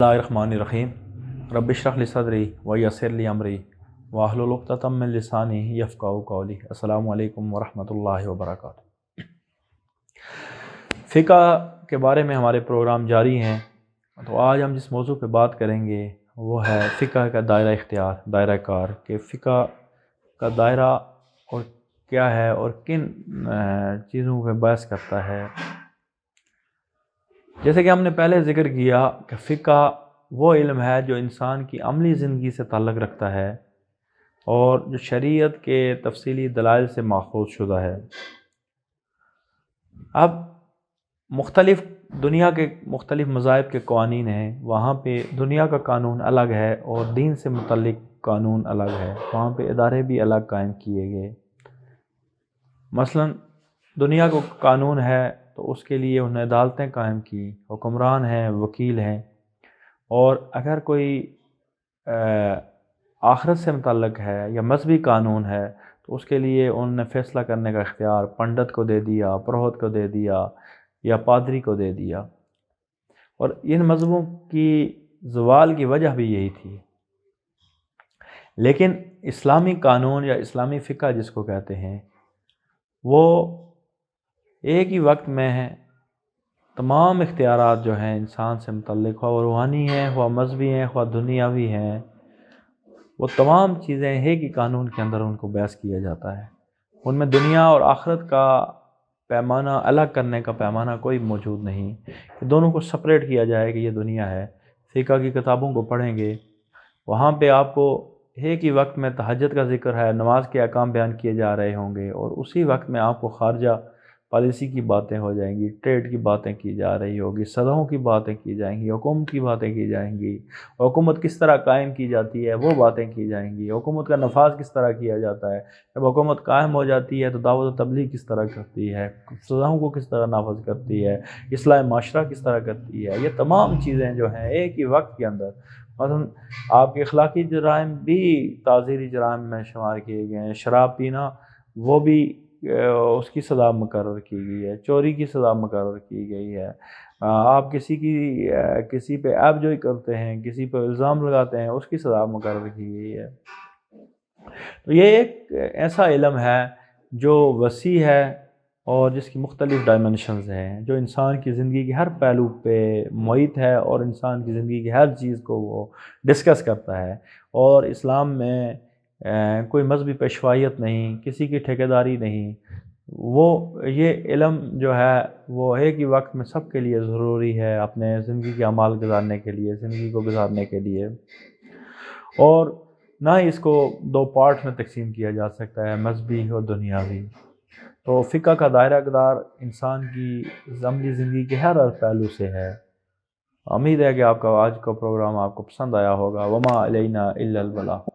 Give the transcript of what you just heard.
اللہ الرحمن الرحیم رب اشرح لی صدری ویسر لی امری واحلل عقدۃ من لسانی یفقہوا قولی۔ السلام علیکم ورحمۃ اللہ وبرکاتہ۔ فقہ کے بارے میں ہمارے پروگرام جاری ہیں، تو آج ہم جس موضوع پہ بات کریں گے وہ ہے فقہ کا دائرہ اختیار، دائرہ کار، کہ فقہ کا دائرہ اور کیا ہے اور کن چیزوں پہ بحث کرتا ہے۔ جیسے کہ ہم نے پہلے ذکر کیا کہ فقہ وہ علم ہے جو انسان کی عملی زندگی سے تعلق رکھتا ہے اور جو شریعت کے تفصیلی دلائل سے ماخوذ شدہ ہے۔ اب دنیا کے مختلف مذاہب کے قوانین ہیں، وہاں پہ دنیا کا قانون الگ ہے اور دین سے متعلق قانون الگ ہے، وہاں پہ ادارے بھی الگ قائم کیے گئے۔ مثلا دنیا کو قانون ہے تو اس کے لیے انہیں عدالتیں قائم کی، حکمران ہیں، وکیل ہیں، اور اگر کوئی آخرت سے متعلق ہے یا مذہبی قانون ہے تو اس کے لیے انہوں نے فیصلہ کرنے کا اختیار پنڈت کو دے دیا، پروہت کو دے دیا یا پادری کو دے دیا۔ اور ان مذہبوں کی زوال کی وجہ بھی یہی تھی۔ لیکن اسلامی قانون یا اسلامی فقہ جس کو کہتے ہیں، وہ ایک ہی وقت میں تمام اختیارات جو ہیں انسان سے متعلق، خواہ روحانی ہیں، خواہ مذہبی ہیں، خواہ دنیاوی ہیں، وہ تمام چیزیں ایک ہی قانون کے اندر ان کو بحث کیا جاتا ہے۔ ان میں دنیا اور آخرت کا پیمانہ الگ کرنے کا پیمانہ کوئی موجود نہیں کہ دونوں کو سپریٹ کیا جائے کہ یہ دنیا ہے۔ فقہ کی کتابوں کو پڑھیں گے، وہاں پہ آپ کو ایک ہی وقت میں تہجد کا ذکر ہے، نماز کے احکام بیان کیے جا رہے ہوں گے، اور اسی وقت میں آپ کو خارجہ پالیسی کی باتیں ہو جائیں گی، ٹریڈ کی باتیں کی جا رہی ہوگی، صداؤں کی باتیں کی جائیں گی، حکومت کی باتیں کی جائیں گی، حکومت کس طرح قائم کی جاتی ہے وہ باتیں کی جائیں گی، حکومت کا نفاذ کس طرح کیا جاتا ہے، جب حکومت قائم ہو جاتی ہے تو دعوت و تبلیغ کس طرح کرتی ہے، صداؤں کو کس طرح نافذ کرتی ہے، اصلاح معاشرہ کس طرح کرتی ہے۔ یہ تمام چیزیں جو ہیں ایک ہی وقت کے اندر، مثلا آپ کے اخلاقی جرائم بھی تعزیری جرائم میں شمار کیے گئے ہیں، شراب پینا وہ بھی اس کی سزا مقرر کی گئی ہے، چوری کی سزا مقرر کی گئی ہے، آپ کسی پہ عیب جوئی کرتے ہیں، کسی پہ الزام لگاتے ہیں، اس کی سزا مقرر کی گئی ہے۔ تو یہ ایک ایسا علم ہے جو وسیع ہے اور جس کی مختلف ڈائمنشنز ہیں، جو انسان کی زندگی کے ہر پہلو پہ محیط ہے اور انسان کی زندگی کی ہر چیز کو وہ ڈسکس کرتا ہے۔ اور اسلام میں کوئی مذہبی پیشوائیت نہیں، کسی کی ٹھیکیداری نہیں، یہ علم جو ہے وہ ایک ہی وقت میں سب کے لیے ضروری ہے اپنے زندگی کے اعمال گزارنے کے لیے، زندگی کو گزارنے کے لیے، اور نہ ہی اس کو دو پارٹ میں تقسیم کیا جا سکتا ہے، مذہبی اور دنیاوی۔ تو فقہ کا دائرہ کار انسان کی عملی زندگی کے ہر پہلو سے ہے۔ امید ہے کہ آپ کا آج کا پروگرام آپ کو پسند آیا ہوگا۔ وما علینا الا البلاغ۔